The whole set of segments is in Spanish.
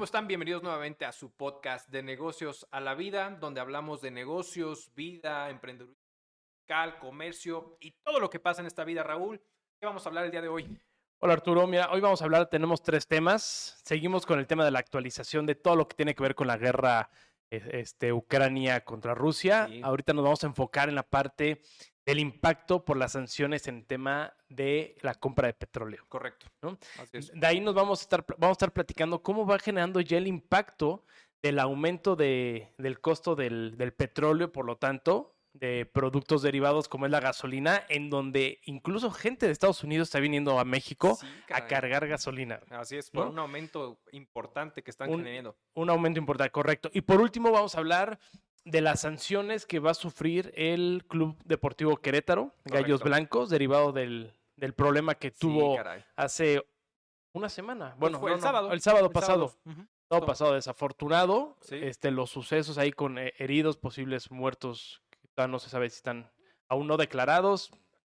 están? Bienvenidos nuevamente a su podcast de negocios a la vida, donde hablamos de negocios, vida, emprendedurismo, comercio y todo lo que pasa en esta vida. Raúl, ¿qué vamos a hablar el día de hoy? Hola Arturo, mira, hoy vamos a hablar, tenemos 3 temas. Seguimos con el tema de la actualización de todo lo que tiene que ver con la guerra Ucrania contra Rusia. Sí. Ahorita nos vamos a enfocar en la parte del impacto por las sanciones en el tema de la compra de petróleo. Correcto. ¿No? Así es. De ahí nos vamos a estar platicando cómo va generando ya el impacto del aumento del costo del petróleo, por lo tanto, de productos derivados como es la gasolina, en donde incluso gente de Estados Unidos está viniendo a México Sí, a caray. cargar gasolina. Así es, por ¿no? un aumento importante que están generando. Un aumento importante, correcto. Y por último vamos a hablar de las sanciones que va a sufrir el Club Deportivo Querétaro, Gallos Correcto. Blancos, derivado del problema que tuvo caray. hace una semana. Bueno, fue el sábado. el sábado pasado. Ujú. Todo pasado desafortunado. Sí. Los sucesos ahí con heridos, posibles muertos, que todavía no se sabe si están aún no declarados.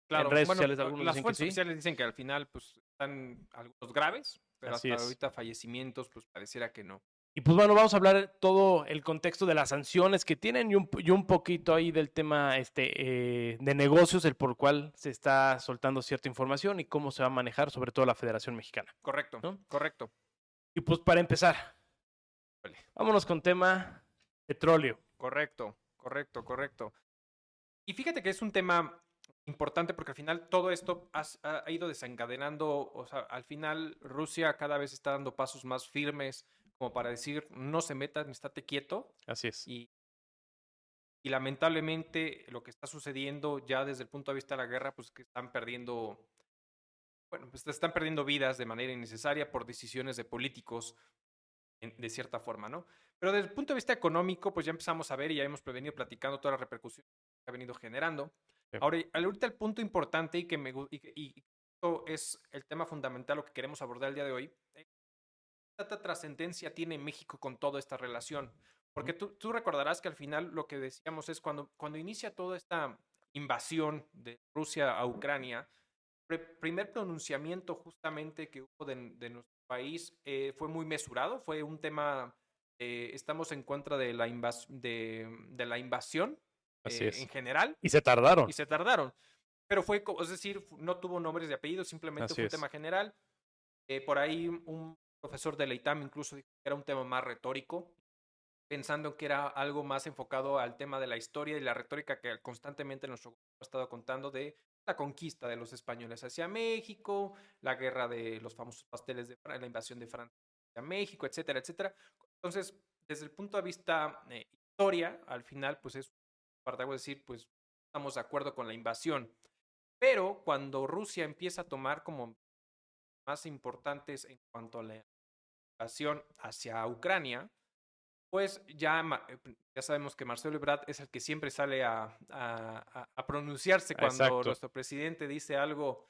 Claro, En redes bueno, sociales algunos las dicen que fuentes sí. oficiales dicen que al final pues están algunos graves, pero Así hasta es. ahorita fallecimientos pues pareciera que no. Y pues bueno, vamos a hablar todo el contexto de las sanciones que tienen y un poquito ahí del tema de negocios, el por el cual se está soltando cierta información y cómo se va a manejar, sobre todo la Federación Mexicana. Correcto, ¿no? correcto. Y pues para empezar, Vale. vámonos con tema petróleo. Correcto, correcto, correcto. Y fíjate que es un tema importante porque al final todo esto ha ido desencadenando, o sea, al final Rusia cada vez está dando pasos más firmes como para decir no se metan, estate quieto. Así es. Y lamentablemente lo que está sucediendo ya desde el punto de vista de la guerra, pues que están perdiendo, bueno, pues están perdiendo vidas de manera innecesaria por decisiones de políticos de cierta forma, ¿no? Pero desde el punto de vista económico, pues ya empezamos a ver y ya hemos venido platicando todas las repercusiones que ha venido generando. Sí. Ahorita el punto importante y esto es el tema fundamental, lo que queremos abordar el día de hoy, ¿qué trascendencia tiene México con toda esta relación? Porque tú recordarás que al final lo que decíamos es cuando inicia toda esta invasión de Rusia a Ucrania, primer pronunciamiento justamente que hubo de nuestro país fue muy mesurado, fue un tema, estamos en contra de la invasión Así es. en general. Y se tardaron. Pero es decir, no tuvo nombres de apellidos, simplemente Así fue un es. tema general. Por ahí un profesor de la ITAM incluso dijo que era un tema más retórico, pensando que era algo más enfocado al tema de la historia y la retórica que constantemente nuestro gobierno ha estado contando de la conquista de los españoles hacia México, la guerra de los famosos pasteles de la invasión de Francia hacia México, etcétera, etcétera. Entonces, desde el punto de vista historia, al final, pues es para decir, pues estamos de acuerdo con la invasión. Pero cuando Rusia empieza a tomar como más importantes en cuanto a la invasión hacia Ucrania, pues ya sabemos que Marcelo Ebrard es el que siempre sale a pronunciarse cuando Exacto. nuestro presidente dice algo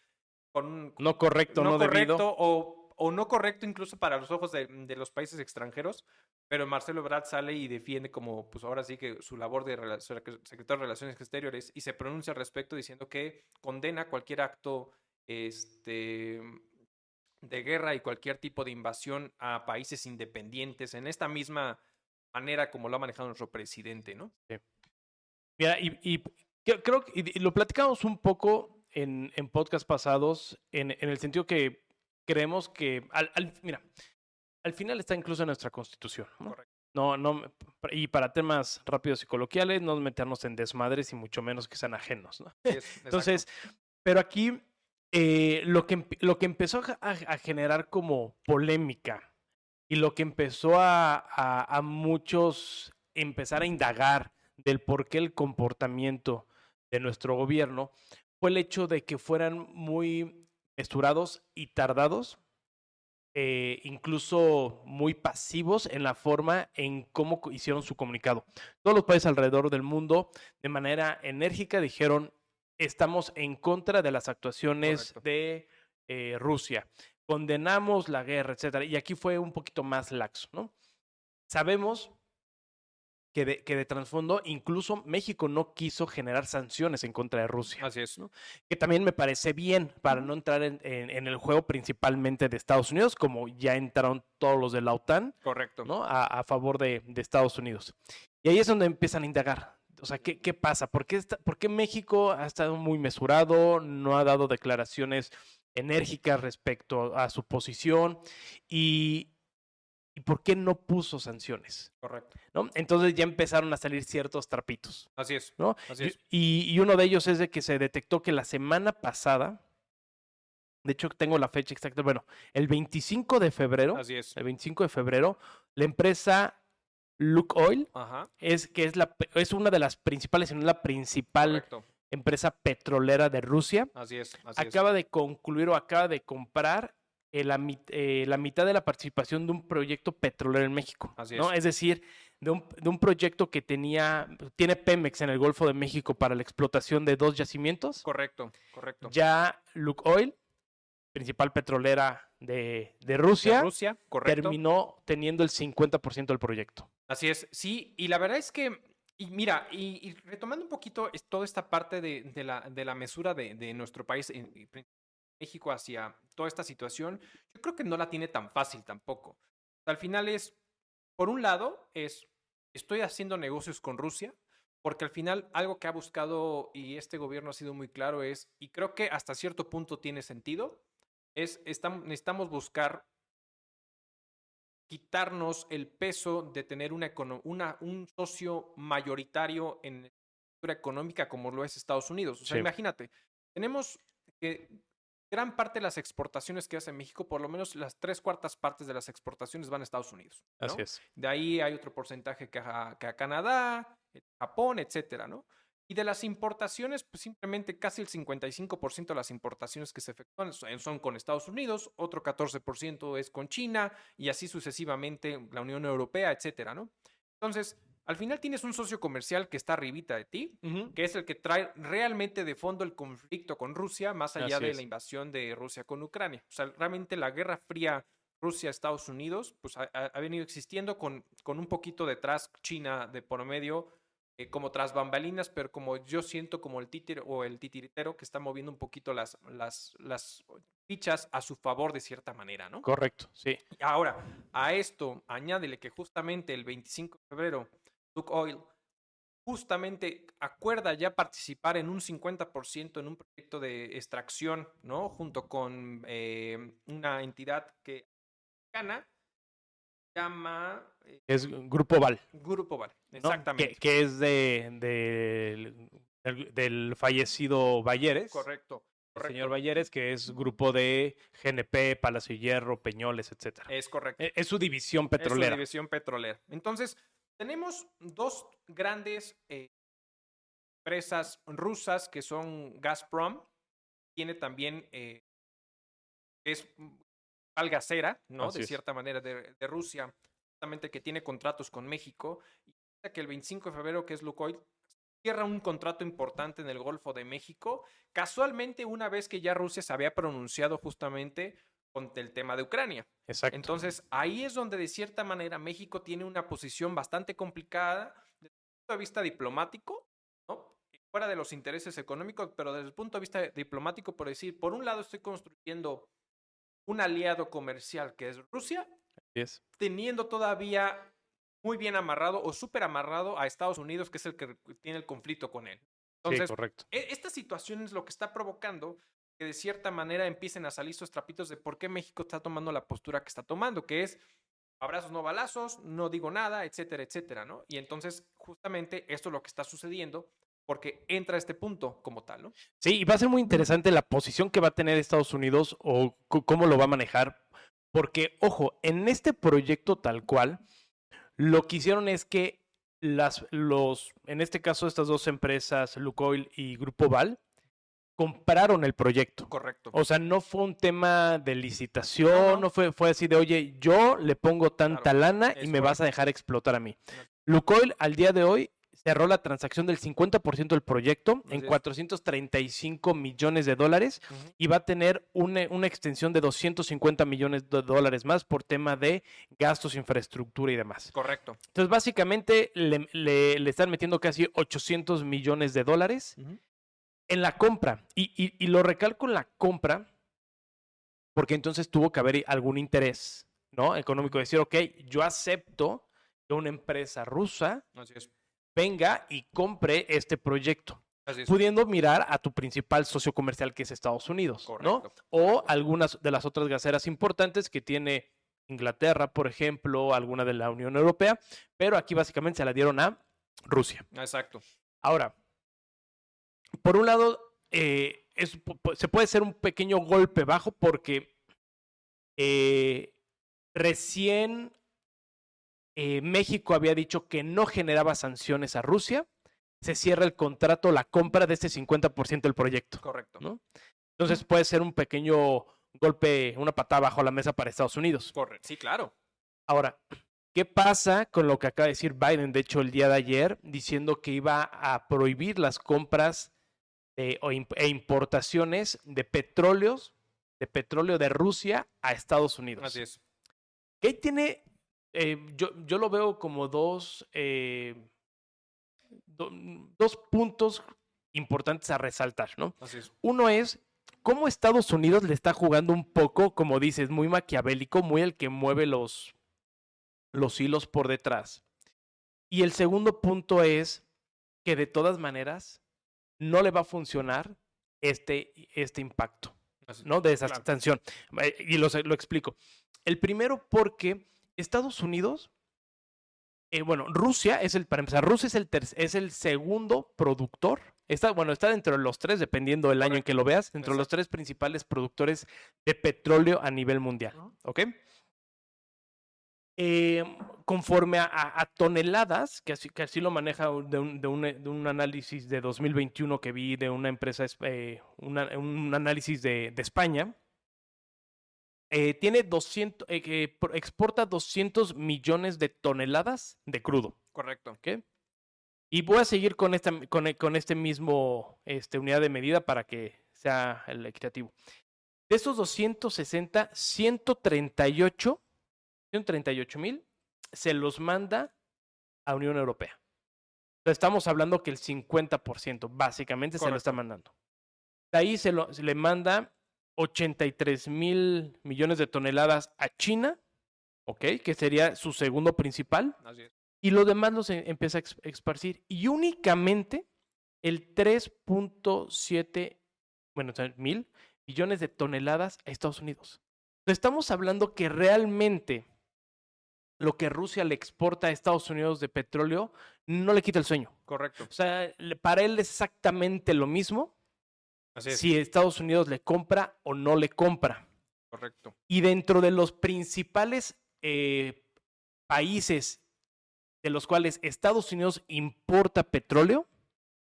con No correcto, no correcto debido. o no correcto incluso para los ojos de los países extranjeros, pero Marcelo Ebrard sale y defiende como, pues ahora sí que su labor de secretario de Relaciones Exteriores y se pronuncia al respecto diciendo que condena cualquier acto de guerra y cualquier tipo de invasión a países independientes en esta misma manera como lo ha manejado nuestro presidente, ¿no? Sí. Mira, y creo que y lo platicamos un poco en podcast pasados, en el sentido que creemos que, mira, al final está incluso en nuestra Constitución, ¿no? Correcto. No, y para temas rápidos y coloquiales, no meternos en desmadres y mucho menos que sean ajenos, ¿no? Entonces, pero aquí lo que empezó a generar como polémica y lo que empezó a muchos empezar a indagar del por qué el comportamiento de nuestro gobierno fue el hecho de que fueran muy mesurados y tardados, incluso muy pasivos en la forma en cómo hicieron su comunicado. Todos los países alrededor del mundo, de manera enérgica, dijeron, estamos en contra de las actuaciones de Rusia. Condenamos la guerra, etcétera. Y aquí fue un poquito más laxo, ¿no? Sabemos que de trasfondo, incluso México no quiso generar sanciones en contra de Rusia. Así es. ¿no? Que también me parece bien para no entrar en el juego principalmente de Estados Unidos, como ya entraron todos los de la OTAN. Correcto. ¿no? A favor de Estados Unidos. Y ahí es donde empiezan a indagar. O sea, ¿qué pasa? ¿Por qué México ha estado muy mesurado, no ha dado declaraciones enérgicas respecto a su posición? ¿Y por qué no puso sanciones? Correcto. ¿no? Entonces ya empezaron a salir ciertos trapitos. Así es. ¿no? Así es. Y uno de ellos es de que se detectó que la semana pasada, de hecho tengo la fecha exacta, bueno, el 25 de febrero, Así es. el 25 de febrero, la empresa Lukoil es una de las principales, si no la principal Correcto. empresa petrolera de Rusia. Así es. Acaba de concluir o acaba de comprar la mitad de la participación de un proyecto petrolero en México. Así ¿no? es. Es decir, de un proyecto que tiene Pemex en el Golfo de México para la explotación de 2 yacimientos. Correcto. Ya Lukoil, principal petrolera de Rusia, correcto, terminó teniendo el 50% del proyecto. Así es, sí, y la verdad es que, y mira, y retomando un poquito toda esta parte de la mesura de nuestro país, México, hacia toda esta situación, yo creo que no la tiene tan fácil tampoco. Al final por un lado, estoy haciendo negocios con Rusia, porque al final algo que ha buscado y este gobierno ha sido muy claro y creo que hasta cierto punto tiene sentido, necesitamos buscar quitarnos el peso de tener un socio mayoritario en la estructura económica como lo es Estados Unidos. O sea, imagínate, tenemos que gran parte de las exportaciones que hace México, por lo menos las 3/4 partes de las exportaciones van a Estados Unidos, ¿no? Así es. De ahí hay otro porcentaje que a Canadá, Japón, etcétera, ¿no? Y de las importaciones, pues simplemente casi el 55% de las importaciones que se efectúan son con Estados Unidos, otro 14% es con China y así sucesivamente la Unión Europea, etcétera, ¿no? Entonces, al final tienes un socio comercial que está arribita de ti, que es el que trae realmente de fondo el conflicto con Rusia, más allá de la invasión de Rusia con Ucrania. O sea, realmente la Guerra Fría Rusia-Estados Unidos, pues ha venido existiendo con un poquito detrás China de por medio, como tras bambalinas, pero como yo siento como el títere o el titiritero que está moviendo un poquito las fichas a su favor de cierta manera, ¿no? Correcto, sí. Ahora, a esto añádele que justamente el 25 de febrero, Lukoil justamente acuerda ya participar en un 50% en un proyecto de extracción, ¿no? Junto con una entidad que gana, llama... es Grupo Val. Grupo Val, ¿no? exactamente. Que es del fallecido Balleres. Correcto. El señor Balleres, que es grupo de GNP, Palacio Hierro, Peñoles, etcétera. Es correcto. Es su división petrolera. Es su división petrolera. Entonces, tenemos 2 grandes empresas rusas que son Gazprom, tiene también es algacera, ¿no? Así de es. cierta manera de Rusia, justamente que tiene contratos con México, y que el 25 de febrero, que es Lukoil, cierra un contrato importante en el Golfo de México, casualmente una vez que ya Rusia se había pronunciado justamente con el tema de Ucrania. Exacto. Entonces, ahí es donde de cierta manera México tiene una posición bastante complicada desde el punto de vista diplomático, ¿no? Fuera de los intereses económicos, pero desde el punto de vista diplomático, por decir, por un lado estoy construyendo un aliado comercial que es Rusia, teniendo todavía muy bien amarrado o súper amarrado a Estados Unidos, que es el que tiene el conflicto con él. Entonces, correcto. Esta situación es lo que está provocando que de cierta manera empiecen a salir estos trapitos de por qué México está tomando la postura que está tomando, que es abrazos no balazos, no digo nada, etcétera, etcétera, ¿no? Y entonces, justamente, esto es lo que está sucediendo porque entra a este punto como tal, ¿no? Sí, y va a ser muy interesante la posición que va a tener Estados Unidos o cómo lo va a manejar, porque, ojo, en este proyecto tal cual, lo que hicieron es que en este caso, estas 2 empresas, Lukoil y Grupo Val, compraron el proyecto. Correcto. O sea, no fue un tema de licitación, no fue así de, oye, yo le pongo tanta lana y me vas a dejar explotar a mí. Lukoil al día de hoy cerró la transacción del 50% del proyecto en Así es. 435 millones de dólares y va a tener una extensión de 250 millones de dólares más por tema de gastos, infraestructura y demás. Correcto. Entonces, básicamente, le están metiendo casi 800 millones de dólares en la compra. Y lo recalco en la compra porque entonces tuvo que haber algún interés, ¿no? Económico. Decir, ok, yo acepto que una empresa rusa Así es. venga y compre este proyecto, Así es. pudiendo mirar a tu principal socio comercial, que es Estados Unidos, ¿no? Correcto. O algunas de las otras gaseras importantes que tiene Inglaterra, por ejemplo, alguna de la Unión Europea, pero aquí básicamente se la dieron a Rusia. Exacto. Ahora, por un lado, se puede ser un pequeño golpe bajo porque recién México había dicho que no generaba sanciones a Rusia. Se cierra el contrato, la compra de este 50% del proyecto. Correcto. ¿no? Entonces puede ser un pequeño golpe, una patada bajo la mesa para Estados Unidos. Correcto. Sí, claro. Ahora, ¿qué pasa con lo que acaba de decir Biden, de hecho, el día de ayer, diciendo que iba a prohibir las compras e importaciones de petróleo de Rusia a Estados Unidos? Así es. ¿Qué tiene? Yo lo veo como dos puntos importantes a resaltar, ¿no? Así es. Uno es cómo Estados Unidos le está jugando un poco, como dices, muy maquiavélico, muy el que mueve los hilos por detrás. Y el segundo punto es que de todas maneras no le va a funcionar este impacto, ¿no? De esa sanción. Y lo explico. El primero porque Estados Unidos, Rusia para empezar, Rusia es el segundo productor. Está dentro de los tres, dependiendo del año en que lo veas, dentro de los tres principales productores de petróleo a nivel mundial. ¿Ok? Conforme a toneladas, que así lo maneja de un análisis de 2021 que vi de una empresa, un análisis de España, exporta 200 millones de toneladas de crudo. Correcto. ¿Okay? Y voy a seguir con este mismo unidad de medida para que sea el equitativo. De esos 260, 138,000 se los manda a Unión Europea. Entonces estamos hablando que el 50% básicamente se lo está mandando. De ahí se le manda 83,000 millones de toneladas a China, ¿ok? Que sería su segundo principal. Así es. Y lo demás los empieza a esparcir. Y únicamente el 3.7 mil millones de toneladas a Estados Unidos. Entonces estamos hablando que realmente lo que Rusia le exporta a Estados Unidos de petróleo no le quita el sueño. Correcto. O sea, para él es exactamente lo mismo. Así es. Si Estados Unidos le compra o no le compra. Correcto. Y dentro de los principales países de los cuales Estados Unidos importa petróleo,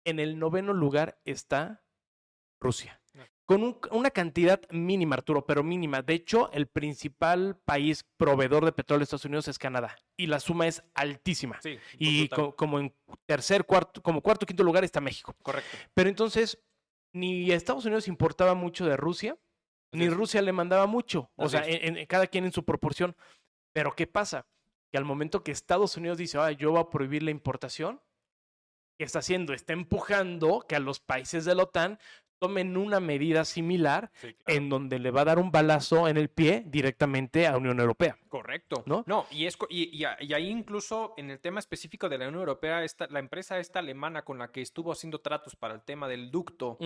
en el 9º lugar está Rusia. Con una cantidad mínima, Arturo, pero mínima. De hecho, el principal país proveedor de petróleo de Estados Unidos es Canadá. Y la suma es altísima. Sí, y como en cuarto, quinto lugar está México. Correcto. Pero entonces, ni Estados Unidos importaba mucho de Rusia, ni Rusia le mandaba mucho. O sea, cada quien en su proporción. Pero ¿qué pasa? Que al momento que Estados Unidos dice, yo voy a prohibir la importación, ¿qué está haciendo? Está empujando que a los países de la OTAN tomen una medida similar en donde le va a dar un balazo en el pie directamente a la Unión Europea. Correcto. ¿No? Y ahí incluso en el tema específico de la Unión Europea, la empresa esta alemana con la que estuvo haciendo tratos para el tema del ducto,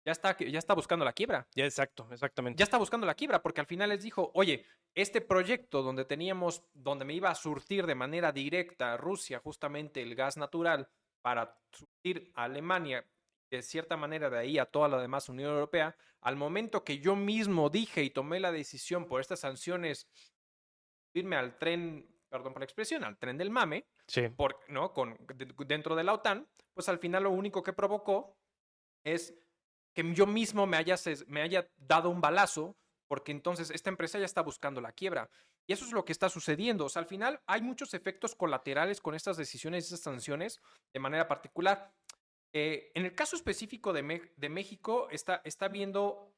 ya está buscando la quiebra. Ya, exactamente. Ya está buscando la quiebra porque al final les dijo, oye, este proyecto donde me iba a surtir de manera directa a Rusia justamente el gas natural para surtir a Alemania, de cierta manera de ahí a toda la demás Unión Europea, al momento que yo mismo dije y tomé la decisión por estas sanciones, irme al tren, perdón por la expresión, al tren del mame, dentro de la OTAN, pues al final lo único que provocó es que yo mismo me haya dado un balazo, porque entonces esta empresa ya está buscando la quiebra. Y eso es lo que está sucediendo. O sea, al final hay muchos efectos colaterales con estas decisiones y estas sanciones de manera particular. En el caso específico de México, está viendo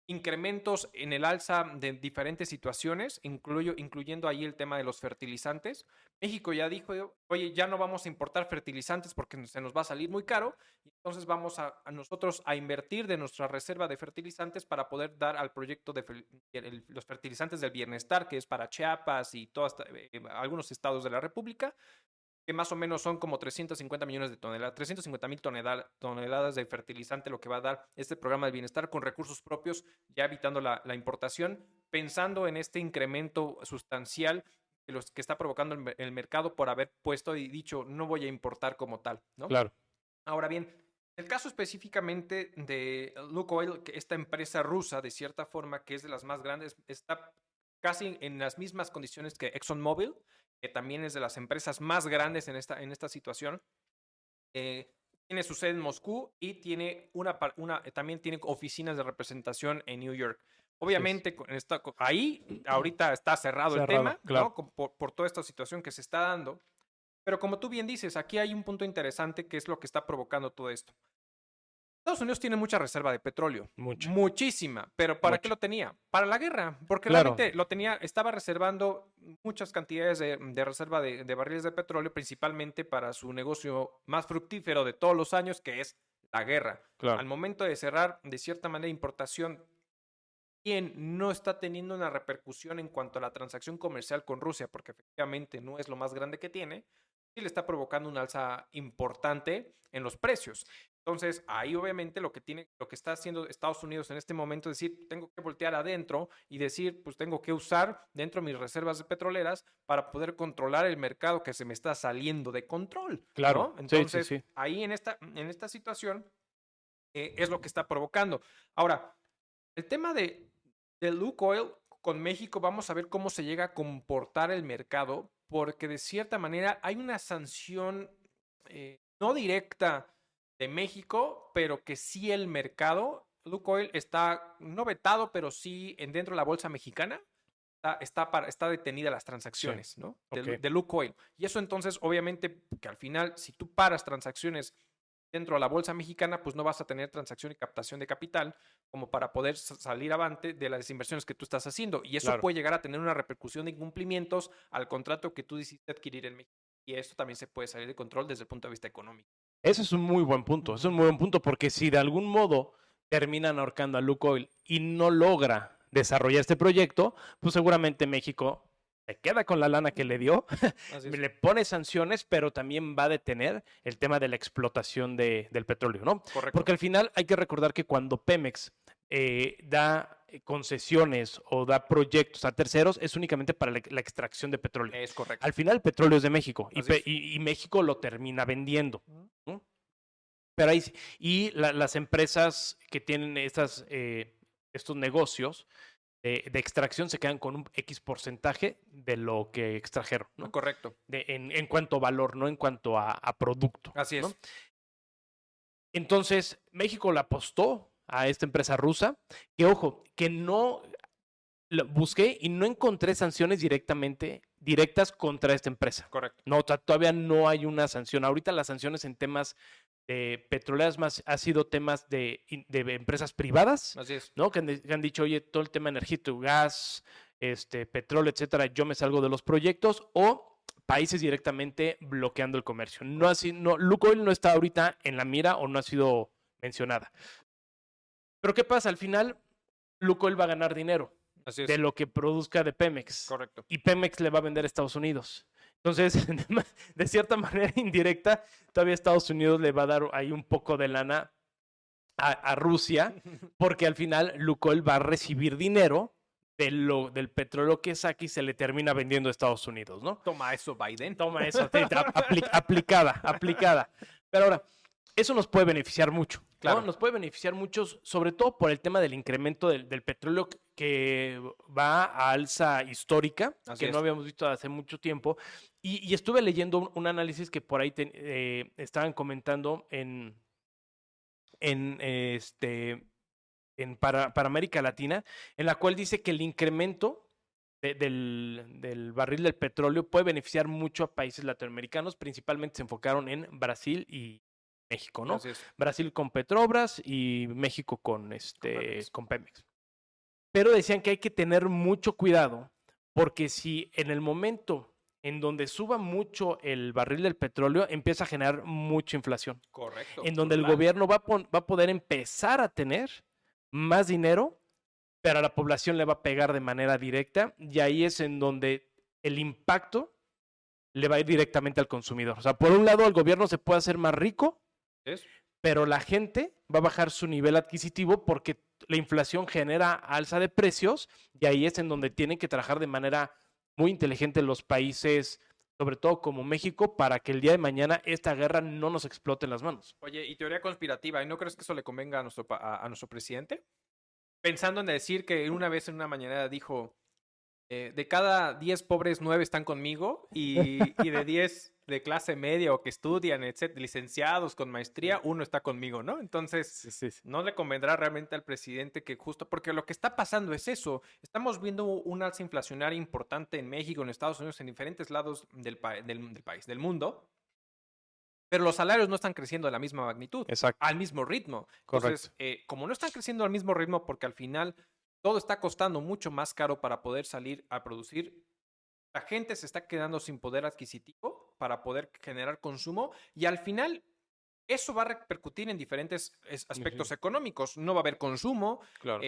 incrementos en el alza de diferentes situaciones, incluyendo ahí el tema de los fertilizantes. México ya dijo, oye, ya no vamos a importar fertilizantes porque se nos va a salir muy caro, y entonces vamos a nosotros a invertir de nuestra reserva de fertilizantes para poder dar al proyecto de los fertilizantes del bienestar, que es para Chiapas y algunos estados de la República, que más o menos son como 350 millones de toneladas, 350,000 toneladas de fertilizante, lo que va a dar este programa de bienestar con recursos propios, ya evitando la importación, pensando en este incremento sustancial que está provocando el mercado por haber puesto y dicho, no voy a importar como tal, ¿no? Claro. Ahora bien, el caso específicamente de Lukoil, que esta empresa rusa, de cierta forma, que es de las más grandes, está casi en las mismas condiciones que ExxonMobil, que también es de las empresas más grandes en esta situación. Tiene su sede en Moscú y tiene también tiene oficinas de representación en New York. Obviamente, ahí ahorita está cerrado el tema, claro, ¿no? Por toda esta situación que se está dando. Pero como tú bien dices, aquí hay un punto interesante que es lo que está provocando todo esto. Estados Unidos tiene mucha reserva de petróleo. Mucho. Muchísima. ¿Pero para qué lo tenía? Para la guerra. Porque Claro. realmente estaba reservando muchas cantidades de reserva de barriles de petróleo, principalmente para su negocio más fructífero de todos los años, que es la guerra. Claro. Al momento de cerrar, de cierta manera, importación, quien no está teniendo una repercusión en cuanto a la transacción comercial con Rusia, porque efectivamente no es lo más grande que tiene, sí le está provocando un alza importante en los precios. Entonces, ahí obviamente lo que está haciendo Estados Unidos en este momento es decir, tengo que voltear adentro y decir, pues tengo que usar dentro de mis reservas de petroleras para poder controlar el mercado que se me está saliendo de control. Claro. ¿No? Entonces, sí. ahí en esta situación es lo que está provocando. Ahora, el tema de Lukoil con México, vamos a ver cómo se llega a comportar el mercado, porque de cierta manera hay una sanción no directa de México, pero que sí el mercado. Lukoil está no vetado, pero sí dentro de la bolsa mexicana. Está detenida las transacciones, Sí. ¿no? Okay. De Lukoil. Y eso entonces, obviamente, que al final, si tú paras transacciones dentro de la bolsa mexicana, pues no vas a tener transacción y captación de capital como para poder salir avante de las inversiones que tú estás haciendo. Y eso puede llegar a tener una repercusión de incumplimientos al contrato que tú decidiste adquirir en México. Y esto también se puede salir de control desde el punto de vista económico. Ese es un muy buen punto. Es un muy buen punto porque si de algún modo terminan ahorcando a Lukoil y no logra desarrollar este proyecto, pues seguramente México se queda con la lana que le dio, le pone sanciones, pero también va a detener el tema de la explotación del petróleo, ¿no? Correcto. Porque al final hay que recordar que cuando Pemex da concesiones o da proyectos a terceros, es únicamente para la extracción de petróleo. Es correcto. Al final el petróleo es de México y México lo termina vendiendo, ¿no? Pero ahí, y las empresas que tienen estos negocios de extracción se quedan con un X porcentaje de lo que extrajeron, ¿no? Correcto. En cuanto a valor, no en cuanto a producto. Así es. ¿No? Entonces, México le apostó a esta empresa rusa, que ojo, que no busqué y no encontré sanciones directas contra esta empresa. Correcto. No, todavía no hay una sanción. Ahorita las sanciones en temas petroleras más ha sido temas de empresas privadas. Así es. ¿No? Que han dicho, oye, todo el tema energético, gas, petróleo, etcétera, yo me salgo de los proyectos, o países directamente bloqueando el comercio. Lukoil no está ahorita en la mira o no ha sido mencionada. Pero ¿qué pasa? Al final, Lukoil va a ganar dinero de lo que produzca de Pemex. Correcto. Y Pemex le va a vender a Estados Unidos. Entonces, de cierta manera indirecta, todavía Estados Unidos le va a dar ahí un poco de lana a Rusia, porque al final Lukoil va a recibir dinero del petróleo que saca y se le termina vendiendo a Estados Unidos, ¿no? Toma eso, Biden. Toma eso, aplicada. Pero ahora, eso nos puede beneficiar mucho. Claro. ¿No? Nos puede beneficiar mucho, sobre todo por el tema del incremento del petróleo que va a alza histórica, que no habíamos visto hace mucho tiempo. Y estuve leyendo un análisis que por ahí estaban comentando para América Latina, en la cual dice que el incremento del barril del petróleo puede beneficiar mucho a países latinoamericanos. Principalmente se enfocaron en Brasil y México, ¿no? Brasil con Petrobras y México con Pemex. Pero decían que hay que tener mucho cuidado porque si en el momento en donde suba mucho el barril del petróleo, empieza a generar mucha inflación. Correcto. En donde el gobierno va a poder empezar a tener más dinero, pero a la población le va a pegar de manera directa, y ahí es en donde el impacto le va a ir directamente al consumidor. O sea, por un lado, el gobierno se puede hacer más rico, pero la gente va a bajar su nivel adquisitivo porque la inflación genera alza de precios, y ahí es en donde tienen que trabajar de manera muy inteligente los países, sobre todo como México, para que el día de mañana esta guerra no nos explote en las manos. Oye, y teoría conspirativa, ¿y no crees que eso le convenga a nuestro presidente? Pensando en decir que una vez en una mañanera dijo, de cada 10 pobres, 9 están conmigo, y de 10 de clase media o que estudian, etcétera, licenciados con maestría, uno está conmigo, ¿no? Entonces, no le convendrá realmente al presidente que justo, porque lo que está pasando es eso, estamos viendo un alza inflacionaria importante en México, en Estados Unidos, en diferentes lados del país, del mundo, pero los salarios no están creciendo de la misma magnitud, al mismo ritmo. Entonces, como no están creciendo al mismo ritmo, porque al final todo está costando mucho más caro para poder salir a producir, la gente se está quedando sin poder adquisitivo para poder generar consumo, y al final eso va a repercutir en diferentes aspectos económicos. No va a haber consumo. Claro.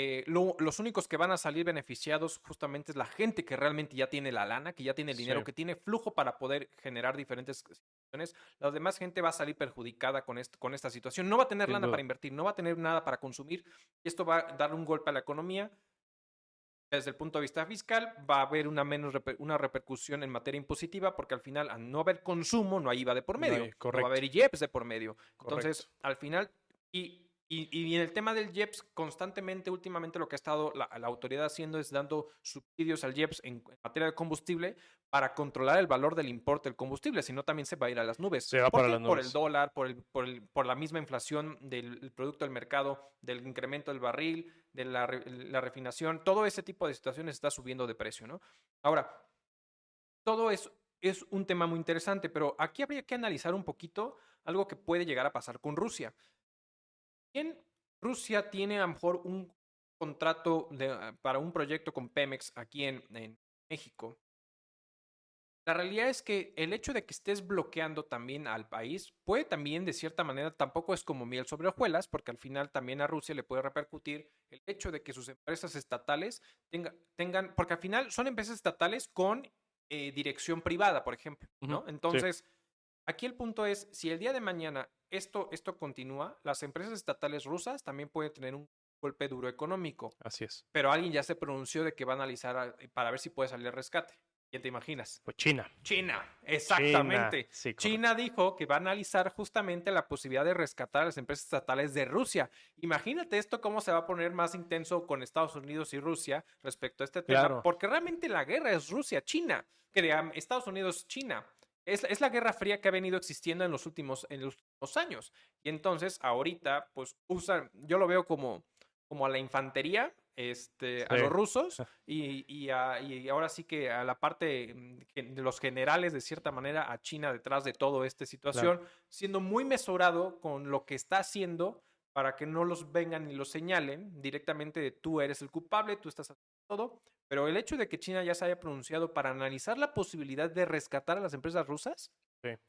Los únicos que van a salir beneficiados justamente es la gente que realmente ya tiene la lana, que ya tiene el dinero, que tiene flujo para poder generar diferentes situaciones. La demás gente va a salir perjudicada con esta situación. No va a tener lana para invertir, no va a tener nada para consumir. Y esto va a dar un golpe a la economía. Desde el punto de vista fiscal, va a haber una repercusión en materia impositiva, porque al final, al no haber consumo, no hay IVA de por medio. No va a haber IEPS de por medio. Entonces, al final, y en el tema del IEPS, constantemente, últimamente, lo que ha estado la autoridad haciendo es dando subsidios al IEPS en materia de combustible para controlar el valor del importe del combustible, si no también se va a ir a las nubes. Se va para las nubes. Por el dólar, por la misma inflación del producto del mercado, del incremento del barril, de la refinación, todo ese tipo de situaciones está subiendo de precio, ¿no? Ahora, todo eso es un tema muy interesante, pero aquí habría que analizar un poquito algo que puede llegar a pasar con Rusia. Bien, Rusia tiene a lo mejor un contrato para un proyecto con Pemex aquí en México. La realidad es que el hecho de que estés bloqueando también al país puede también, de cierta manera, tampoco es como miel sobre hojuelas, porque al final también a Rusia le puede repercutir el hecho de que sus empresas estatales tengan, porque al final son empresas estatales con dirección privada, por ejemplo, ¿no? Entonces, aquí el punto es, si el día de mañana esto continúa, las empresas estatales rusas también pueden tener un golpe duro económico. Así es. Pero alguien ya se pronunció de que va a analizar para ver si puede salir rescate. ¿Quién te imaginas? Pues China. China, exactamente. China dijo que va a analizar justamente la posibilidad de rescatar a las empresas estatales de Rusia. Imagínate esto cómo se va a poner más intenso con Estados Unidos y Rusia respecto a este tema, porque realmente la guerra es Rusia-China, Estados Unidos-China. Es la guerra fría que ha venido existiendo en los últimos años. Y entonces, ahorita, pues yo lo veo como a la infantería, a los rusos, y ahora sí que a la parte de los generales, de cierta manera, a China detrás de toda esta situación, siendo muy mesurado con lo que está haciendo para que no los vengan y los señalen directamente de tú eres el culpable, tú estás haciendo todo. Pero el hecho de que China ya se haya pronunciado para analizar la posibilidad de rescatar a las empresas rusas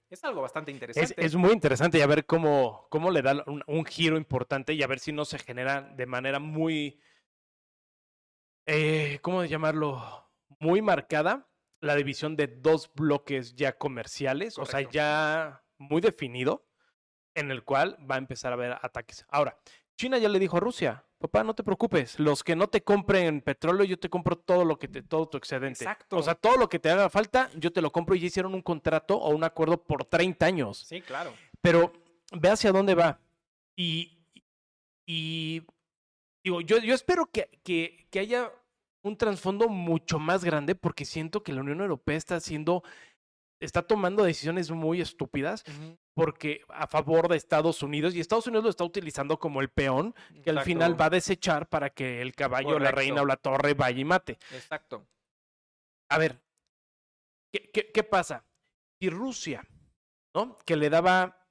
es algo bastante interesante. Es muy interesante, y a ver cómo le da un giro importante, y a ver si no se genera de manera muy, ¿cómo llamarlo? Muy marcada la división de dos bloques ya comerciales. Correcto. O sea, ya muy definido, en el cual va a empezar a haber ataques. Ahora, China ya le dijo a Rusia, papá, no te preocupes, los que no te compren petróleo, yo te compro todo tu excedente. Exacto. O sea, todo lo que te haga falta, yo te lo compro, y ya hicieron un contrato o un acuerdo por 30 años. Sí, claro. Pero ve hacia dónde va. Y digo, yo espero que haya un trasfondo mucho más grande, porque siento que la Unión Europea está tomando decisiones muy estúpidas, porque a favor de Estados Unidos, y Estados Unidos lo está utilizando como el peón que al final va a desechar para que el caballo, la reina o la torre vaya y mate. Exacto. A ver, ¿qué pasa? Si Rusia, ¿no? Que le daba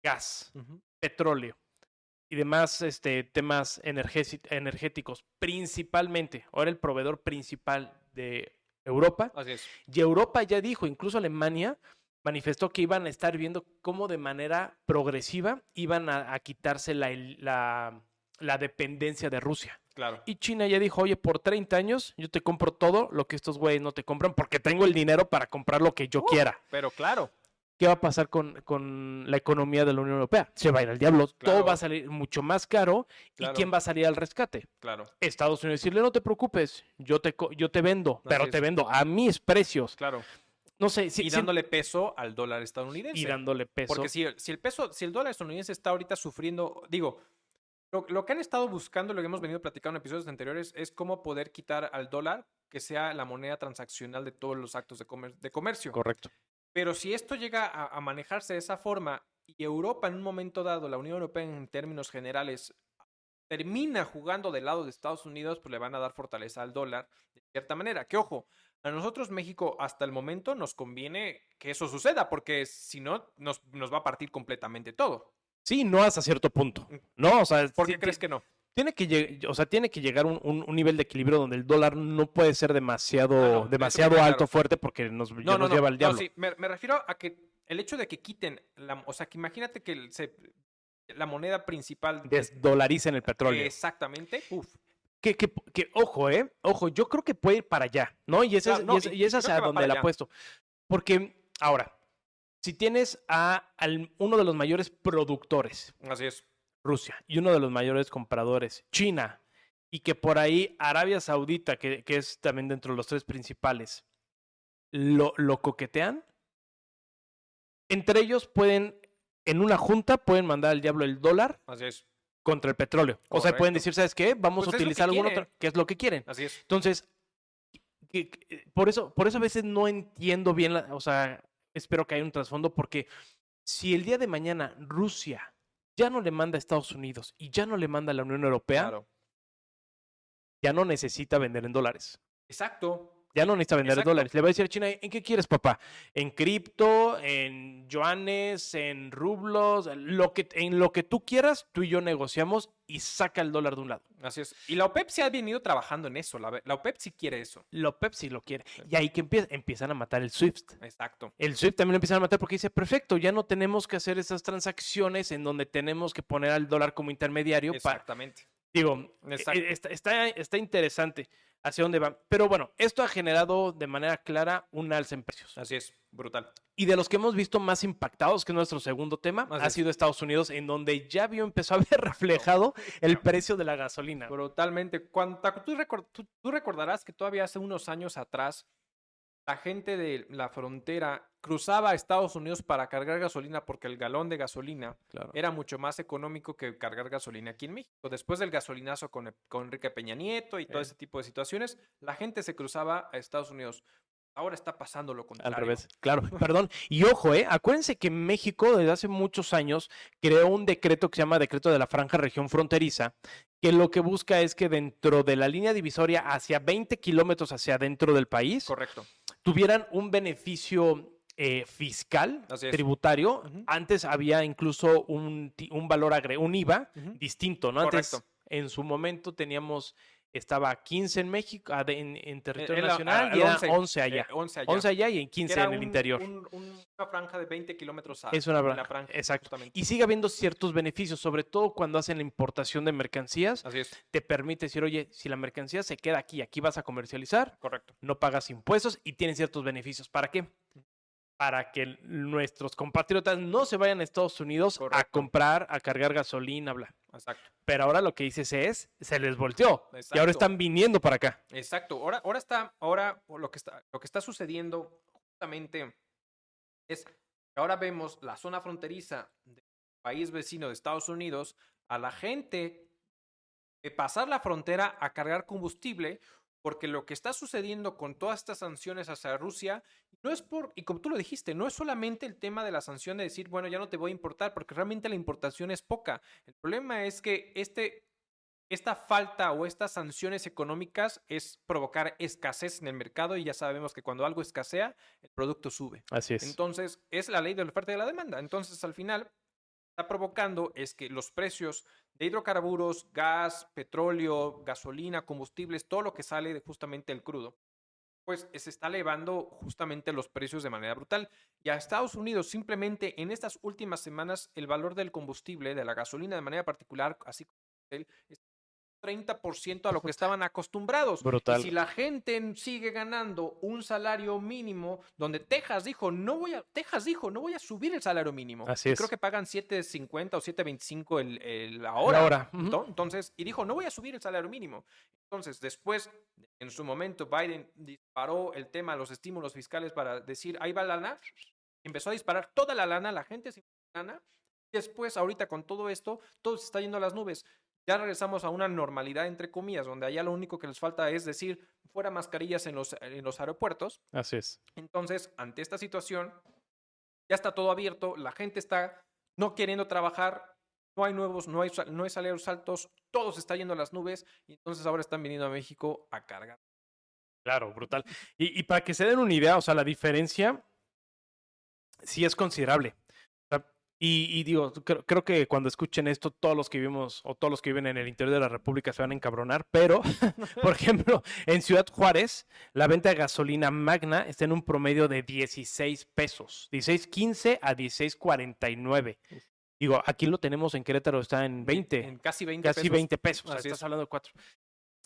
gas, petróleo y demás temas energéticos, principalmente, ahora el proveedor principal de Europa. Así es. Y Europa ya dijo, incluso Alemania manifestó que iban a estar viendo cómo de manera progresiva iban a quitarse la dependencia de Rusia. Claro. Y China ya dijo, oye, por 30 años yo te compro todo lo que estos güeyes no te compran porque tengo el dinero para comprar lo que yo quiera. Pero claro. ¿Qué va a pasar con la economía de la Unión Europea? Se va a ir al diablo. Claro. Todo va a salir mucho más caro. Claro. ¿Y quién va a salir al rescate? Claro. Estados Unidos decirle, no te preocupes, yo te vendo, Así pero es. te vendo a mis precios. Claro. No sé, y dándole peso al dólar estadounidense. Y dándole peso. Porque si el dólar estadounidense está ahorita sufriendo, digo, lo que han estado buscando, lo que hemos venido platicando en episodios anteriores, es cómo poder quitar al dólar que sea la moneda transaccional de todos los actos de comercio. Correcto. Pero si esto llega a manejarse de esa forma y Europa en un momento dado, la Unión Europea en términos generales, termina jugando del lado de Estados Unidos, pues le van a dar fortaleza al dólar de cierta manera. Que ojo, a nosotros México hasta el momento nos conviene que eso suceda, porque si no, nos va a partir completamente todo. Sí, no hasta cierto punto. No, o sea, ¿Por qué crees que no? Tiene que llegar un nivel de equilibrio donde el dólar no puede ser demasiado alto, fuerte, porque nos lleva al diablo. No, sí, me refiero a que el hecho de que quiten, o sea, que imagínate que la moneda principal desdolaricen el petróleo. Exactamente. Uf. Que ojo, yo creo que puede ir para allá, ¿no? Y esa es hacia donde la apuesto. Porque, ahora, si tienes a uno de los mayores productores. Así es. Rusia, y uno de los mayores compradores, China, y que por ahí Arabia Saudita, que es también dentro de los tres principales, lo coquetean, entre ellos pueden, en una junta, pueden mandar al diablo el dólar. Así es. Contra el petróleo. Correcto. O sea, pueden decir, ¿sabes qué? Vamos a utilizar algún otro, que es lo que quieren. Así es. Entonces, por eso a veces no entiendo bien, o sea, espero que haya un trasfondo, porque si el día de mañana Rusia ya no le manda a Estados Unidos y ya no le manda a la Unión Europea, claro, ya no necesita vender en dólares. Exacto. Ya no necesita vender en dólares. Le va a decir a China, ¿en qué quieres, papá? ¿En cripto? ¿En yuanes? ¿En rublos? En lo que tú quieras, tú y yo negociamos y saca el dólar de un lado. Así es. Y la OPEP sí ha venido trabajando en eso. La OPEP sí quiere eso. La OPEP sí lo quiere. Y ahí que empiezan a matar el SWIFT. Exacto. El SWIFT también lo empiezan a matar porque dice, perfecto, ya no tenemos que hacer esas transacciones en donde tenemos que poner al dólar como intermediario. Exactamente. Está interesante hacia dónde van. Pero bueno, esto ha generado de manera clara un alza en precios. Así es, brutal. Y de los que hemos visto más impactados, que es nuestro segundo tema, ha sido Estados Unidos, en donde ya empezó a ver reflejado el precio de la gasolina. Brutalmente. Tú recordarás que todavía hace unos años atrás, la gente de la frontera cruzaba a Estados Unidos para cargar gasolina porque el galón de gasolina era mucho más económico que cargar gasolina aquí en México. Después del gasolinazo con Enrique Peña Nieto y todo ese tipo de situaciones, la gente se cruzaba a Estados Unidos. Ahora está pasando lo contrario. Al revés, claro, perdón. Y ojo, acuérdense que México desde hace muchos años creó un decreto que se llama Decreto de la Franja Región Fronteriza, que lo que busca es que dentro de la línea divisoria hacia 20 kilómetros hacia adentro del país, correcto, tuvieran un beneficio fiscal, tributario. Antes había incluso un valor un IVA distinto, ¿no? Correcto. Antes, en su momento estaba 15 en México, en territorio nacional, y era 11 allá. 11 allá y en 15 en el interior. Una franja de 20 kilómetros es una franja, exacto. Justamente. Y sigue habiendo ciertos beneficios, sobre todo cuando hacen la importación de mercancías. Así es. Te permite decir, oye, si la mercancía se queda aquí vas a comercializar. Correcto. No pagas impuestos y tienen ciertos beneficios. ¿Para qué? Para que nuestros compatriotas no se vayan a Estados Unidos a comprar, a cargar gasolina, bla. Exacto. Pero ahora lo que dices se les volteó. Exacto. Y ahora están viniendo para acá. Exacto. Ahora lo que está sucediendo justamente es que ahora vemos la zona fronteriza del país vecino de Estados Unidos, a la gente pasar la frontera a cargar combustible. Porque lo que está sucediendo con todas estas sanciones hacia Rusia no es y como tú lo dijiste, no es solamente el tema de la sanción de decir, bueno, ya no te voy a importar, porque realmente la importación es poca. El problema es que esta falta o estas sanciones económicas es provocar escasez en el mercado y ya sabemos que cuando algo escasea, el producto sube. Así es. Entonces, es la ley de la oferta y de la demanda. Entonces, al final, está provocando es que los precios de hidrocarburos, gas, petróleo, gasolina, combustibles, todo lo que sale de justamente el crudo, pues se está elevando justamente los precios de manera brutal. Y a Estados Unidos, simplemente en estas últimas semanas, el valor del combustible, de la gasolina de manera particular, así como el 30% a lo que estaban acostumbrados. Brutal. Y si la gente sigue ganando un salario mínimo, donde Texas dijo, no voy a subir el salario mínimo. Así es. Creo que pagan $7.50 o $7.25 la hora. Entonces, y dijo, no voy a subir el salario mínimo. Entonces, después, en su momento, Biden disparó el tema, los estímulos fiscales para decir, ahí va la lana. Empezó a disparar toda la lana, la gente sin lana. Después, ahorita con todo esto, todo se está yendo a las nubes. Ya regresamos a una normalidad, entre comillas, donde allá lo único que les falta es decir, fuera mascarillas en los aeropuertos. Así es. Entonces, ante esta situación, ya está todo abierto, la gente está no queriendo trabajar, no hay salarios altos, todo se está yendo a las nubes, y entonces ahora están viniendo a México a cargar. Claro, brutal. Y para que se den una idea, o sea, la diferencia sí es considerable. Y digo, creo que cuando escuchen esto, todos los que vivimos o todos los que viven en el interior de la República se van a encabronar, pero, por ejemplo, en Ciudad Juárez, la venta de gasolina Magna está en un promedio de 16 pesos, 16.15 a 16.49. Digo, aquí lo tenemos en Querétaro, está en 20. En casi 20 casi pesos. 20 pesos, o sea, estás hablando de 4.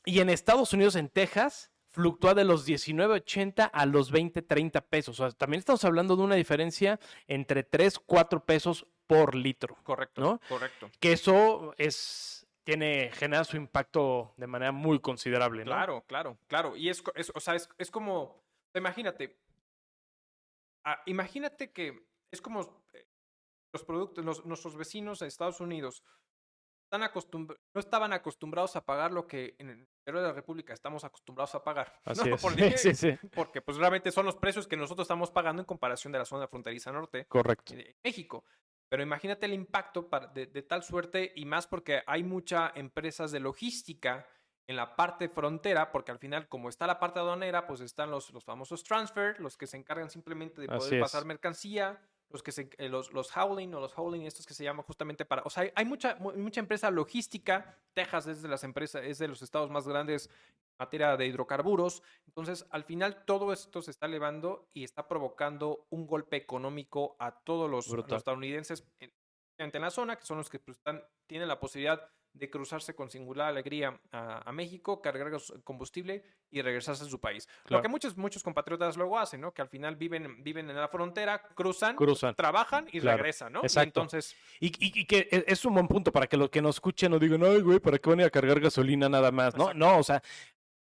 Y en Estados Unidos, en Texas, fluctúa de los 19.80 a los 20.30 pesos. O sea, también estamos hablando de una diferencia entre 3, 4 pesos por litro. Correcto, ¿no? Correcto. Que eso genera su impacto de manera muy considerable, ¿no? Claro. Y es como, imagínate que es como los productos, nuestros vecinos de Estados Unidos no estaban acostumbrados a pagar lo que en el interior de la República estamos acostumbrados a pagar. Así ¿no? es. Sí. Porque pues realmente son los precios que nosotros estamos pagando en comparación de la zona fronteriza norte. Correcto. De México. Pero imagínate el impacto de tal suerte, y más porque hay muchas empresas de logística en la parte frontera, porque al final, como está la parte aduanera, pues están los famosos transfer, los que se encargan simplemente de poder pasar mercancía, los hauling, estos que se llaman justamente para... O sea, hay mucha empresa logística. Texas es de los estados más grandes en materia de hidrocarburos. Entonces, al final, todo esto se está elevando y está provocando un golpe económico a todos los estadounidenses en la zona, que son los que pues, tienen la posibilidad de cruzarse con singular alegría a México, cargar combustible y regresarse a su país. Claro. Lo que muchos compatriotas luego hacen, ¿no? Que al final viven en la frontera, cruzan. Trabajan y regresan, ¿no? Exacto. Y entonces... Y que es un buen punto para que los que nos escuchen no digan, ay, güey, ¿para qué van a ir a cargar gasolina nada más? Exacto. No, o sea,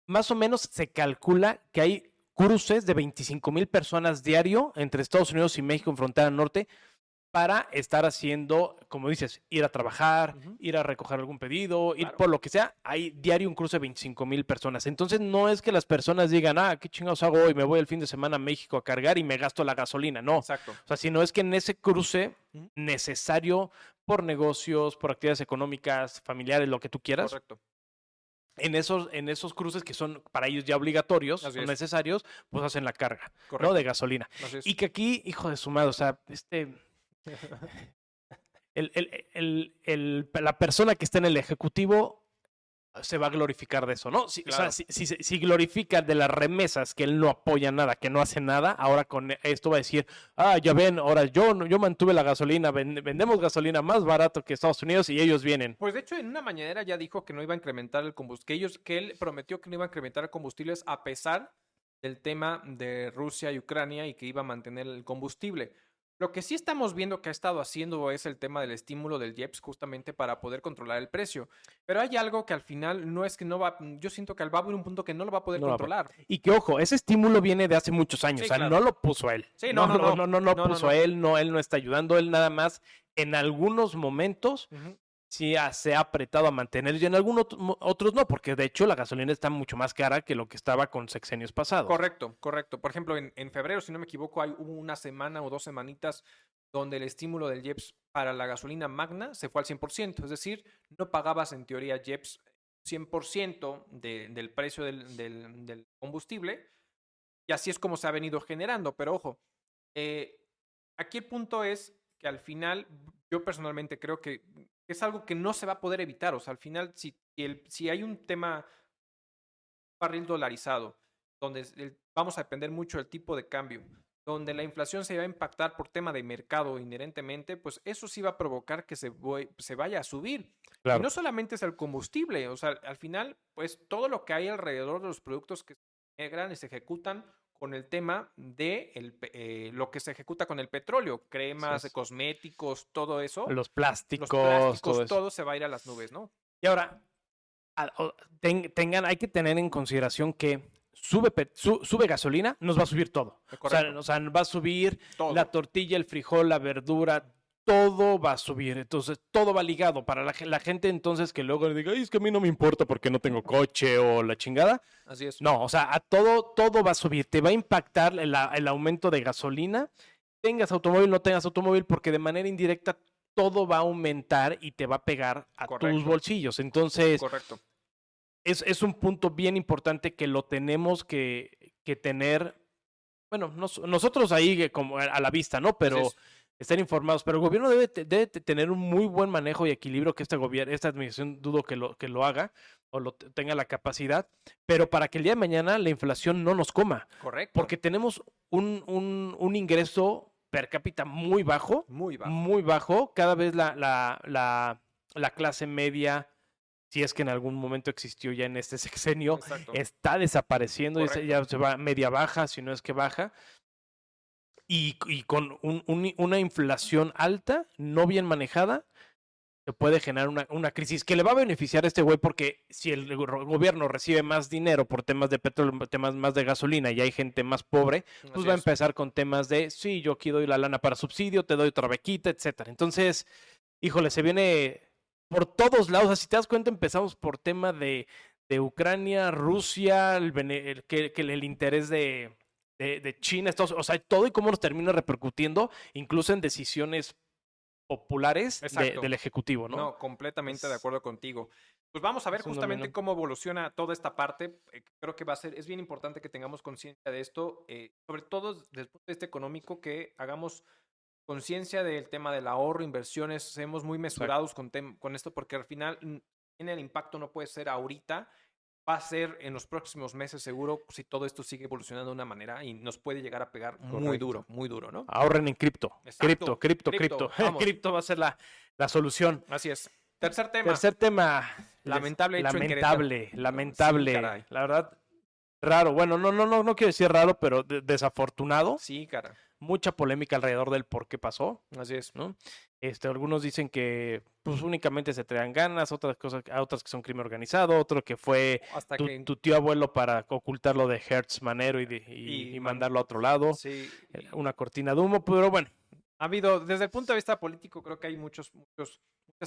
más o menos se calcula que hay cruces de 25,000 personas diario entre Estados Unidos y México en frontera norte, para estar haciendo, como dices, ir a trabajar, ir a recoger algún pedido, ir por lo que sea. Hay diario un cruce de 25,000 personas. Entonces no es que las personas digan, ¿qué chingados hago hoy? Me voy el fin de semana a México a cargar y me gasto la gasolina. No. Exacto. O sea, sino es que en ese cruce necesario por negocios, por actividades económicas, familiares, lo que tú quieras. Correcto. En esos cruces que son para ellos ya obligatorios, son necesarios, pues hacen la carga, ¿no? De gasolina. Y que aquí, hijo de su madre, o sea, la persona que está en el ejecutivo se va a glorificar de eso, ¿no? Claro. O sea, si glorifica de las remesas que él no apoya nada, que no hace nada, ahora con esto va a decir, ya ven, ahora yo mantuve la gasolina, vendemos gasolina más barato que Estados Unidos y ellos vienen. Pues de hecho en una mañanera ya dijo que no iba a incrementar el combustible, que él prometió que no iba a incrementar combustibles a pesar del tema de Rusia y Ucrania y que iba a mantener el combustible. Lo que sí estamos viendo que ha estado haciendo es el tema del estímulo del IEPS justamente para poder controlar el precio. Pero hay algo que al final no es que no va... Yo siento que va a haber un punto que no lo va a poder controlar. Y que, ojo, ese estímulo viene de hace muchos años. Sí, o sea, claro. No lo puso él. Sí, no puso él, él no está ayudando. Él nada más en algunos momentos... sí se ha apretado a mantener y en algunos otros no, porque de hecho la gasolina está mucho más cara que lo que estaba con sexenios pasados. Correcto. Por ejemplo, en febrero, si no me equivoco, hubo una semana o 2 semanitas donde el estímulo del IEPS para la gasolina Magna se fue al 100%, es decir, no pagabas en teoría IEPS 100% del precio del combustible, y así es como se ha venido generando. Pero ojo, aquí el punto es que al final yo personalmente creo que es algo que no se va a poder evitar. O sea, al final, si hay un tema barril dolarizado, donde vamos a depender mucho del tipo de cambio, donde la inflación se va a impactar por tema de mercado inherentemente, pues eso sí va a provocar que se vaya a subir. Y no solamente es el combustible, o sea, al final, pues todo lo que hay alrededor de los productos que se integran y se ejecutan con el tema de lo que se ejecuta con el petróleo, cremas, cosméticos, todo eso. Los plásticos, todo se va a ir a las nubes, ¿no? Y ahora, hay que tener en consideración que sube gasolina, nos va a subir todo. O sea, va a subir todo. La tortilla, el frijol, la verdura, todo va a subir. Entonces, todo va ligado. Para la gente entonces que luego le diga, es que a mí no me importa porque no tengo coche o la chingada. Así es. No, o sea, todo va a subir. Te va a impactar el aumento de gasolina. Tengas automóvil, no tengas automóvil, porque de manera indirecta todo va a aumentar y te va a pegar a tus bolsillos. Entonces, es un punto bien importante que lo tenemos que tener, bueno, nosotros ahí como a la vista, ¿no? Pero estar informados. Pero el gobierno debe tener un muy buen manejo y equilibrio, que esta administración dudo que lo haga o tenga la capacidad, pero para que el día de mañana la inflación no nos coma. Correcto. Porque tenemos un ingreso per cápita muy bajo. Muy bajo. Cada vez la clase media, si es que en algún momento existió ya en este sexenio, está desapareciendo. Ya se va media baja, si no es que baja. Y con una inflación alta, no bien manejada, se puede generar una crisis que le va a beneficiar a este güey, porque si el gobierno recibe más dinero por temas de petróleo, temas más de gasolina, y hay gente más pobre, pues va a empezar con temas de, sí, yo aquí doy la lana para subsidio, te doy otra bequita, etcétera. Entonces, híjole, se viene por todos lados. O sea, si te das cuenta, empezamos por tema de Ucrania, Rusia, el interés de China, o sea, todo y cómo nos termina repercutiendo, incluso en decisiones populares del Ejecutivo, ¿no? No, completamente de acuerdo contigo. Pues vamos a ver justamente cómo evoluciona toda esta parte. Creo que es bien importante que tengamos conciencia de esto, sobre todo desde el punto de vista económico, que hagamos conciencia del tema del ahorro, inversiones, seamos muy mesurados con esto, porque al final el impacto no puede ser ahorita, va a ser en los próximos meses seguro, si todo esto sigue evolucionando de una manera, y nos puede llegar a pegar muy duro, ¿no? Ahorren en cripto. Cripto. Cripto va a ser la solución. Así es. Tercer tema. Lamentable. Sí, la verdad, raro. Bueno, no quiero decir raro, pero desafortunado. Sí, cara. Mucha polémica alrededor del por qué pasó. Así es, ¿no? Algunos dicen que pues únicamente se traían ganas, otras que son crimen organizado, otro que fue tu tío abuelo para ocultar lo de Hertz Manero y mandarlo a otro lado. Sí. Una cortina de humo, pero bueno. Ha habido, desde el punto de vista político, creo que hay muchas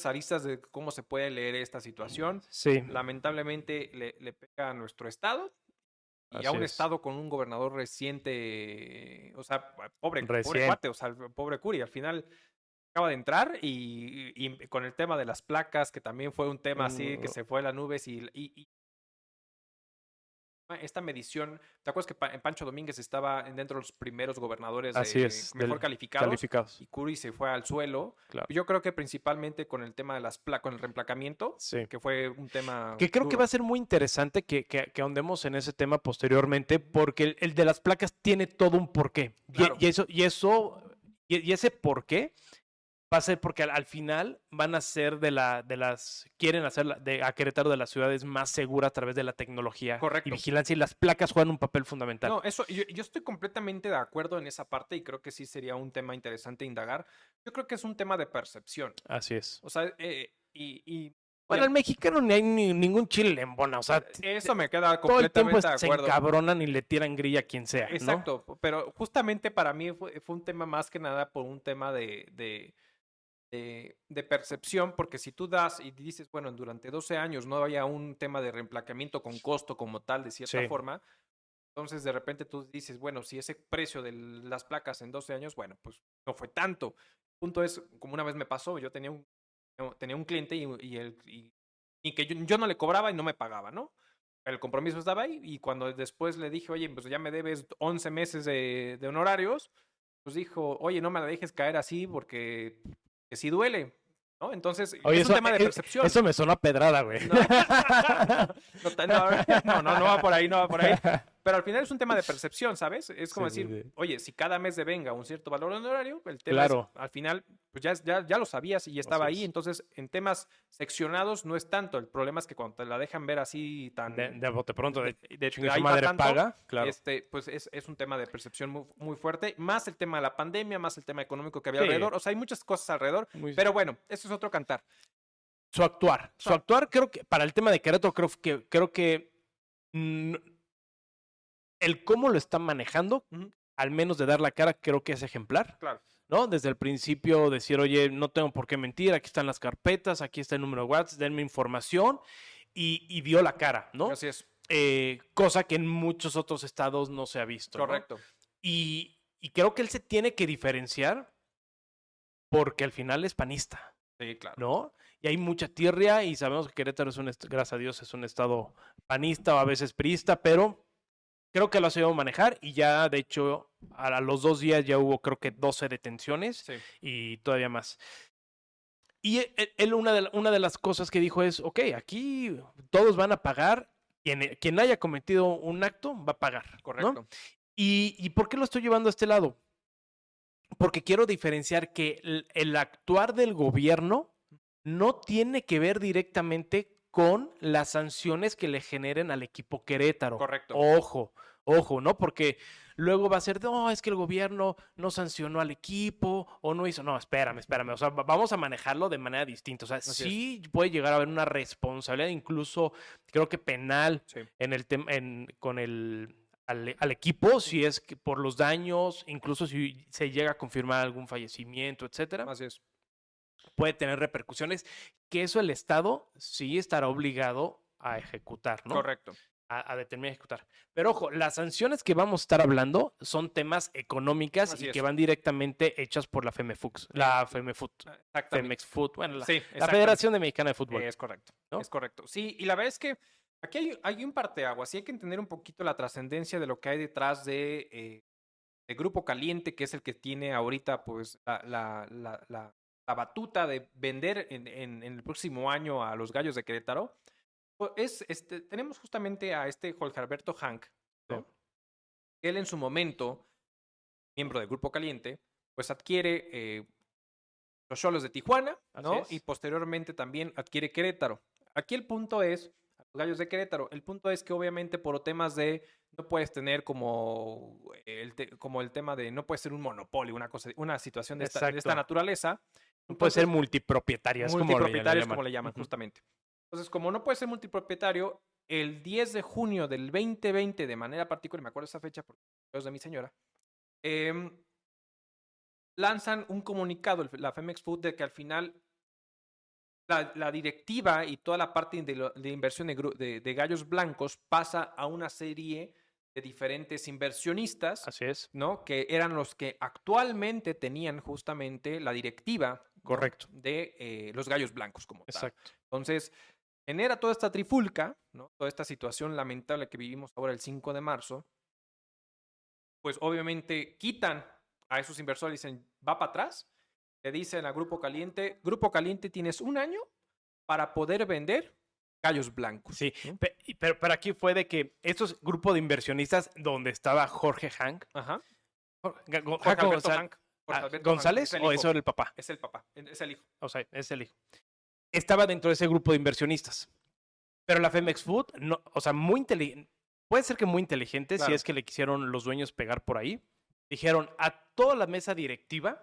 aristas de cómo se puede leer esta situación. Sí. Lamentablemente le pega a nuestro estado. Y a un estado con un gobernador reciente, o sea, pobre cuate, o sea, pobre Curi, al final acaba de entrar y con el tema de las placas, que también fue un tema así, que se fue a las nubes y esta medición, ¿te acuerdas que Pancho Domínguez estaba dentro de los primeros gobernadores mejor calificados? Y Curi se fue al suelo. Claro. Yo creo que principalmente con el tema de las placas, con el reemplacamiento, que fue un tema que creo que va a ser muy interesante que ahondemos en ese tema posteriormente, porque el de las placas tiene todo un porqué. Claro. Y ese porqué va a ser porque al final van a ser quieren hacer a Querétaro de las ciudades más seguras a través de la tecnología y vigilancia, y las placas juegan un papel fundamental. No, eso, yo estoy completamente de acuerdo en esa parte, y creo que sí sería un tema interesante indagar. Yo creo que es un tema de percepción. Así es. O sea, bueno, al mexicano ni hay ningún chile le embona, o sea, eso me queda completamente de acuerdo. Se encabronan y le tiran grilla a quien sea. Exacto, ¿no? Pero justamente para mí fue un tema más que nada por un tema de percepción, porque si tú das y dices, bueno, durante 12 años no había un tema de reemplacamiento con costo como tal, de cierta forma, entonces de repente tú dices, bueno, si ese precio de las placas en 12 años, bueno, pues no fue tanto. El punto es, como una vez me pasó, yo tenía un cliente y y que yo no le cobraba y no me pagaba, ¿no? El compromiso estaba ahí y cuando después le dije, oye, pues ya me debes 11 meses de honorarios, pues dijo, oye, no me la dejes caer así porque que sí duele, ¿no? Entonces, Oye, es un tema de percepción. Eso me suena a pedrada, güey. No va por ahí, no va por ahí. Pero al final es un tema de percepción, ¿sabes? Es como Sí, decir, sí. oye, si cada mes devenga un cierto valor honorario, el tema Claro. es, al final, pues ya lo sabías y estaba Así ahí. es. Entonces, en temas seccionados no es tanto. El problema es que cuando te la dejan ver así tan... De bote pronto, de chingue su ahí va madre tanto, paga, claro. pues es un tema de percepción muy, muy fuerte. Más el tema de la pandemia, más el tema económico que había Sí. alrededor. O sea, hay muchas cosas alrededor. Muy- Pero bueno, eso es otro cantar. Su actuar, creo que para el tema de Querétaro, creo que el cómo lo están manejando, Ujú. al menos de dar la cara, creo que es ejemplar. Claro. ¿No? Desde el principio decir, oye, no tengo por qué mentir, aquí están las carpetas, aquí está el número de WhatsApp, denme información, y dio la cara, ¿no? Así es. Cosa que en muchos otros estados no se ha visto. Correcto. ¿no? Y creo que él se tiene que diferenciar porque al final es panista. Sí, claro. ¿No? Y hay mucha tirria y sabemos que Querétaro gracias a Dios, es un estado panista o a veces priista, pero creo que lo ha sabido manejar y ya, de hecho, a los 2 días ya hubo creo que 12 detenciones Sí. y todavía más. Y él una de las cosas que dijo es, ok, aquí todos van a pagar, quien haya cometido un acto va a pagar. Correcto. ¿no? ¿Y por qué lo estoy llevando a este lado? Porque quiero diferenciar que el actuar del gobierno no tiene que ver directamente con las sanciones que le generen al equipo Querétaro. Correcto. Ojo, ¿no? Porque luego va a ser, no, es que el gobierno no sancionó al equipo o no hizo. No, espérame. O sea, vamos a manejarlo de manera distinta. O sea, sí puede llegar a haber una responsabilidad, incluso creo que penal, sí. en el con al equipo, si es que por los daños, incluso si se llega a confirmar algún fallecimiento, etcétera. Así es. Puede tener repercusiones, que eso el Estado sí estará obligado a ejecutar, ¿no? Correcto. A determinar y ejecutar. Pero ojo, las sanciones que vamos a estar hablando son temas económicas Así y es. que van directamente hechas por la FEMEFUX, la FEMEFUT, Exactamente. FEMEXFUT, bueno, sí, la Federación Mexicana de Fútbol. Es correcto, ¿no? Es correcto. Sí, y la verdad es que aquí hay un parteaguas, y hay que entender un poquito la trascendencia de lo que hay detrás de Grupo Caliente, que es el que tiene ahorita pues la batuta de vender en el próximo año a los Gallos de Querétaro. Pues tenemos justamente a Jorge Alberto Hank, ¿no? Sí. Él en su momento, miembro del Grupo Caliente, pues adquiere los Xolos de Tijuana, ¿no? Y posteriormente también adquiere Querétaro. Aquí el punto es, los Gallos de Querétaro, el punto es que obviamente por temas de, no puedes tener como el tema de, no puede ser un monopolio, una situación de esta naturaleza. No puede ser multipropietario. Multipropietario es como le llaman, justamente. Entonces, como no puede ser multipropietario, el 10 de junio del 2020, de manera particular, me acuerdo esa fecha porque es de mi señora, lanzan un comunicado, la Femex Food, de que al final la directiva y toda la parte de inversión de Gallos Blancos pasa a una serie de diferentes inversionistas. Así es. ¿No? Que eran los que actualmente tenían justamente la directiva. Correcto. ¿no? De los Gallos Blancos como Exacto. tal. Entonces, genera toda esta trifulca, ¿no? Toda esta situación lamentable que vivimos ahora el 5 de marzo. Pues obviamente quitan a esos inversores y dicen, va para atrás. Le dicen a Grupo Caliente, tienes un año para poder vender Gallos Blancos. Sí, ¿no? pero aquí fue de que estos grupos de inversionistas donde estaba Jorge Hank. Ajá. Jorge Alberto Hank. ¿González o eso era el papá? Es el papá, es el hijo. O sea, es el hijo. Estaba dentro de ese grupo de inversionistas. Pero la Femex Food, no, o sea, muy inteligente. Puede ser que muy inteligente, claro. Si es que le quisieron los dueños pegar por ahí. Dijeron a toda la mesa directiva,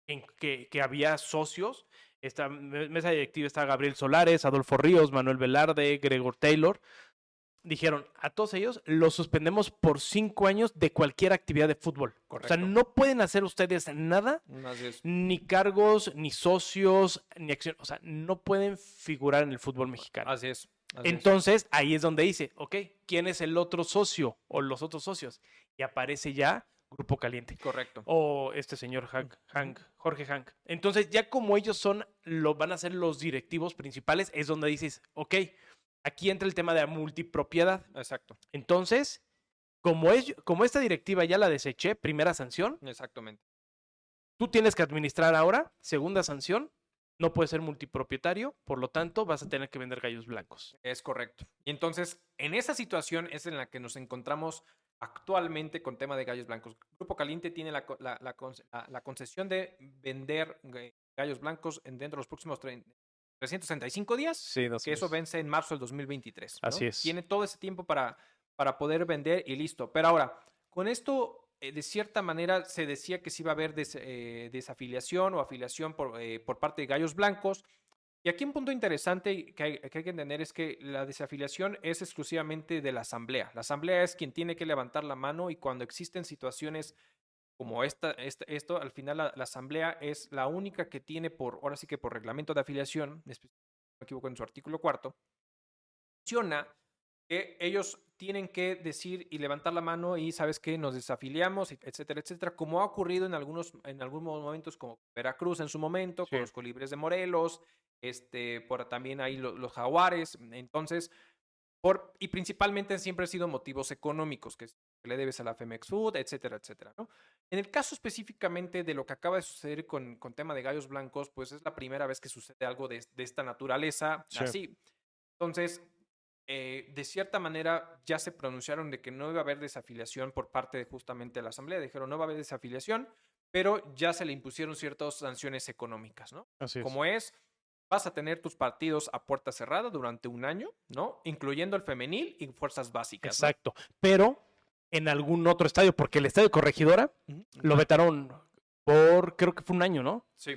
en que había socios. Esta mesa directiva está Gabriel Solares, Adolfo Ríos, Manuel Velarde, Gregor Taylor. Dijeron, a todos ellos los suspendemos por 5 años de cualquier actividad de fútbol. Correcto. O sea, no pueden hacer ustedes nada, ni cargos, ni socios, ni acciones. O sea, no pueden figurar en el fútbol mexicano. Así es. Entonces, ahí es donde dice, ok, ¿quién es el otro socio o los otros socios? Y aparece ya Grupo Caliente. Correcto. O este señor Jorge Hank. Entonces, ya como ellos van a ser los directivos principales, es donde dices, ok, aquí entra el tema de la multipropiedad. Exacto. Entonces, como esta directiva ya la deseché, primera sanción. Exactamente. Tú tienes que administrar ahora, segunda sanción. No puedes ser multipropietario, por lo tanto, vas a tener que vender gallos blancos. Es correcto. Y entonces, en esa situación es en la que nos encontramos actualmente con tema de gallos blancos. Grupo Caliente tiene la concesión de vender gallos blancos dentro de los próximos 365 días, sí, que eso vence en marzo del 2023. ¿no? Así es. Tiene todo ese tiempo para poder vender y listo. Pero ahora, con esto, de cierta manera, se decía que sí iba a haber desafiliación o afiliación por parte de gallos blancos. Y aquí un punto interesante que hay que entender es que la desafiliación es exclusivamente de la asamblea. La asamblea es quien tiene que levantar la mano y cuando existen situaciones como esto, al final la asamblea es la única que tiene ahora sí que por reglamento de afiliación, no me equivoco en su artículo 4, menciona que ellos tienen que decir y levantar la mano y sabes que nos desafiliamos, etcétera, etcétera, como ha ocurrido en algunos momentos como Veracruz en su momento, con los Colibríes de Morelos, por también ahí los Jaguares. Entonces, y principalmente siempre han sido motivos económicos, que le debes a la Femex Food, etcétera, etcétera, ¿no? En el caso específicamente de lo que acaba de suceder con tema de gallos blancos, pues es la primera vez que sucede algo de esta naturaleza así. Entonces, de cierta manera ya se pronunciaron de que no iba a haber desafiliación por parte de justamente la asamblea. Dijeron no va a haber desafiliación, pero ya se le impusieron ciertas sanciones económicas, ¿no? Así es. Como vas a tener tus partidos a puerta cerrada durante un año, ¿no? Incluyendo el femenil y fuerzas básicas. Exacto. ¿No? Pero en algún otro estadio, porque el estadio Corregidora lo vetaron creo que fue un año, ¿no? Sí.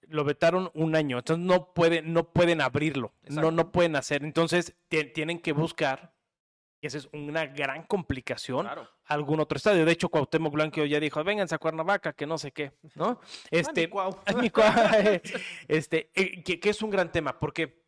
Lo vetaron un año, entonces no pueden abrirlo, no pueden hacer, entonces tienen que buscar, y esa es una gran complicación, algún otro estadio. De hecho, Cuauhtémoc Blanco ya dijo, vénganse a Cuernavaca, que no sé qué, ¿no? Que es un gran tema, porque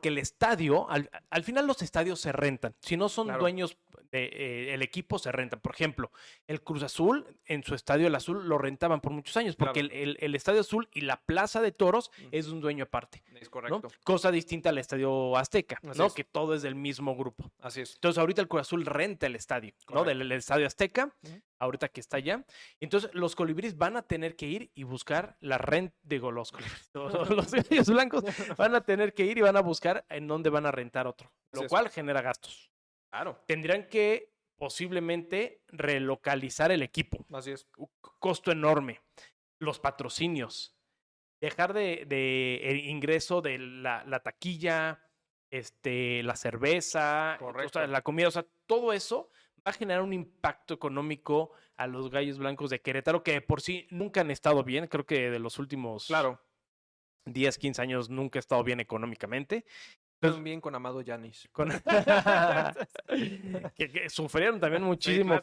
el estadio, al final los estadios se rentan, si no son dueños el equipo se rentan. Por ejemplo, el Cruz Azul, en su estadio el Azul, lo rentaban por muchos años, porque el Estadio Azul y la Plaza de Toros es un dueño aparte. Es correcto. ¿no? Cosa distinta al Estadio Azteca, ¿no? Que todo es del mismo grupo. Así es. Entonces, ahorita el Cruz Azul renta el estadio, ¿no? Del Estadio Azteca, ahorita que está allá. Entonces, los colibríes van a tener que ir y buscar la renta, los colibríes, los gallos blancos van a tener que ir y van a buscar en dónde van a rentar otro, lo cual genera gastos. Claro. Tendrían que posiblemente relocalizar el equipo. Así es. Costo enorme. Los patrocinios. Dejar de el ingreso de la taquilla, la cerveza, la comida. O sea, todo eso va a generar un impacto económico a los gallos blancos de Querétaro, que por sí nunca han estado bien. Creo que de los últimos 10, 15 años nunca ha estado bien económicamente. Bien con Amado Yanis. que sufrieron también muchísimo.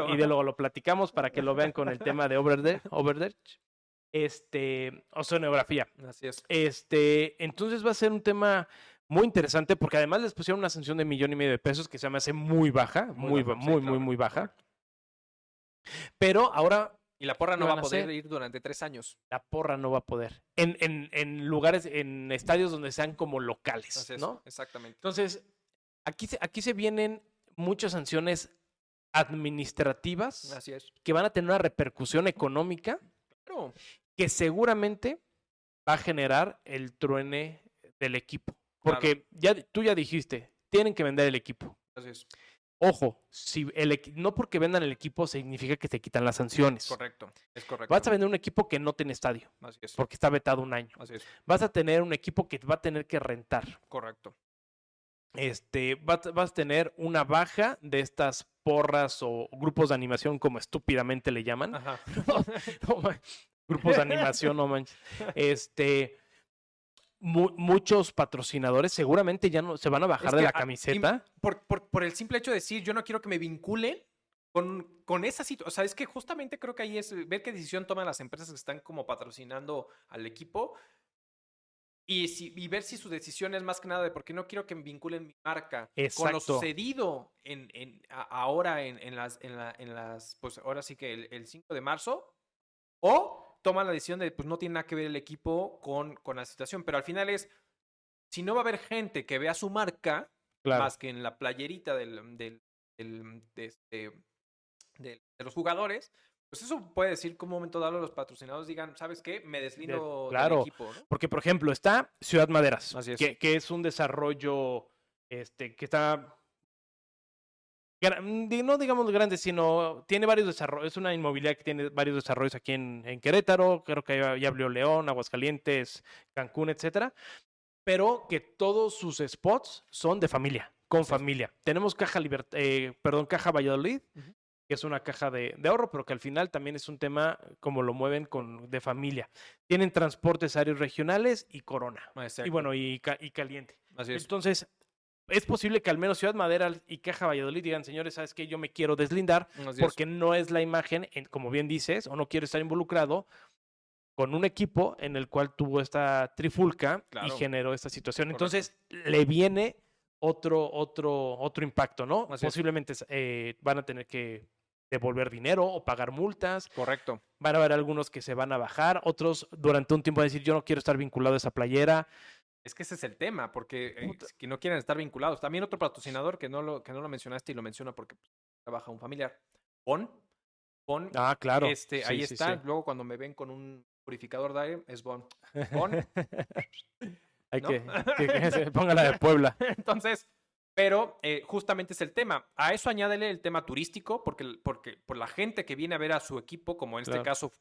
Y de luego lo platicamos para que lo vean con el tema de Overderch. Oceanografía. Así es. Entonces va a ser un tema muy interesante porque además les pusieron una sanción de $1.5 million que se me hace muy baja, muy baja. Pero ahora... Y la porra no va a poder ir durante 3 años. La porra no va a poder. En lugares, en estadios donde sean como locales, Así es, ¿no? Exactamente. Entonces, aquí se vienen muchas sanciones administrativas. Así es. Que van a tener una repercusión económica que seguramente va a generar el truene del equipo. Porque tú ya dijiste, tienen que vender el equipo. Así es. Ojo, no porque vendan el equipo significa que te quitan las sanciones. Correcto, es correcto. Vas a vender un equipo que no tiene estadio. Así es. Porque está vetado un año. Así es. Vas a tener un equipo que va a tener que rentar. Correcto. Vas a tener una baja de estas porras o grupos de animación, como estúpidamente le llaman. Ajá. Grupos de animación, no manches. Muchos patrocinadores seguramente ya no se van a bajar de la camiseta. Por el simple hecho de decir, yo no quiero que me vinculen con esa situación. O sea, es que justamente creo que ahí es ver qué decisión toman las empresas que están como patrocinando al equipo. y ver si su decisión es más que nada de porque no quiero que me vinculen mi marca con lo Exacto. sucedido ahora en las, pues ahora sí que el 5 de marzo, o toman la decisión de pues no tiene nada que ver el equipo con la situación, pero al final es, si no va a haber gente que vea su marca, Claro. más que en la playerita de los jugadores, pues eso puede decir que un momento dado los patrocinadores digan, ¿sabes qué? Me deslindo del Claro, equipo, ¿no? porque por ejemplo está Ciudad Maderas, Así es. que es un desarrollo que está, no digamos grande, sino tiene varios desarrollos, es una inmobiliaria que tiene varios desarrollos aquí en Querétaro, creo que ya abrió León, Aguascalientes, Cancún, etcétera, pero que todos sus spots son de familia, con Así es. familia. Tenemos Caja Valladolid, que es una caja de ahorro, pero que al final también es un tema como lo mueven de familia. Tienen transportes aéreos regionales y Corona. Exacto. Y bueno, y Caliente. Así es. Entonces, es posible que al menos Ciudad Madera y Caja Valladolid digan, señores, ¿sabes qué? Yo me quiero deslindar porque no es la imagen, como bien dices, o no quiero estar involucrado con un equipo en el cual tuvo esta trifulca y generó esta situación. Correcto. Entonces, le viene otro impacto, ¿no? Así Posiblemente van a tener que devolver dinero o pagar multas. Correcto. Van a haber algunos que se van a bajar, otros durante un tiempo van a decir, yo no quiero estar vinculado a esa playera. Es que ese es el tema, porque que no quieren estar vinculados. También otro patrocinador que no lo mencionaste y lo menciona porque trabaja un familiar. Bon. Ah, claro. Ahí está. Sí. Luego cuando me ven con un purificador de aire, es Bon. Bon. Hay ¿no? que se ponga la de Puebla. Entonces, pero justamente es el tema. A eso añádele el tema turístico, porque por la gente que viene a ver a su equipo, como en este caso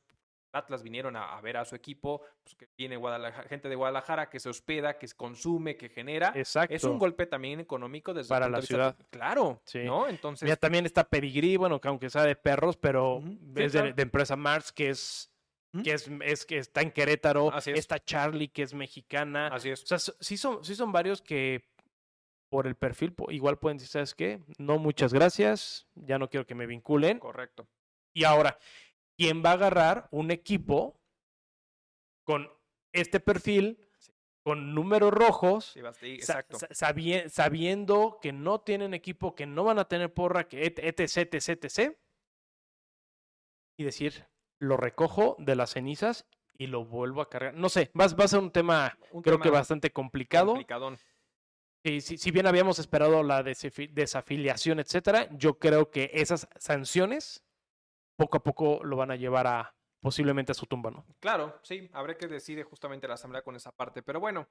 Atlas vinieron a ver a su equipo, pues que viene gente de Guadalajara que se hospeda, que consume, que genera. Exacto. Es un golpe también económico desde para la ciudad. Claro, sí. ¿No? Entonces. Ya también está Pedigrí, bueno, que aunque sea de perros, pero es de empresa Mars, que está en Querétaro. Está Charlie, que es mexicana. Así es. O sea, sí son varios que por el perfil igual pueden decir, ¿sabes qué? No, muchas gracias, ya no quiero que me vinculen. Correcto. Y ahora, ¿quién va a agarrar un equipo con este perfil, con números rojos, exacto. sabiendo que no tienen equipo, que no van a tener porra, que etc, y decir, lo recojo de las cenizas y lo vuelvo a cargar? No sé, va a ser un tema que bastante complicado. Complicadón. Si bien habíamos esperado la desafiliación, etcétera, yo creo que esas sanciones poco a poco lo van a llevar posiblemente a su tumba, ¿no? Claro, sí, habrá que decide justamente la asamblea con esa parte, pero bueno,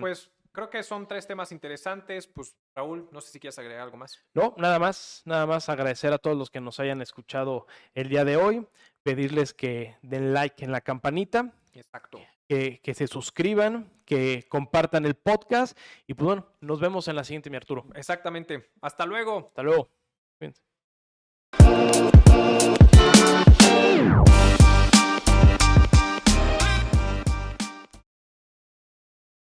pues creo que son 3 temas interesantes. Pues Raúl, no sé si quieres agregar algo más. No, nada más agradecer a todos los que nos hayan escuchado el día de hoy, pedirles que den like en la campanita. Exacto. Que se suscriban, que compartan el podcast y pues bueno, nos vemos en la siguiente, mi Arturo. Exactamente. Hasta luego. Hasta luego. Fíjense.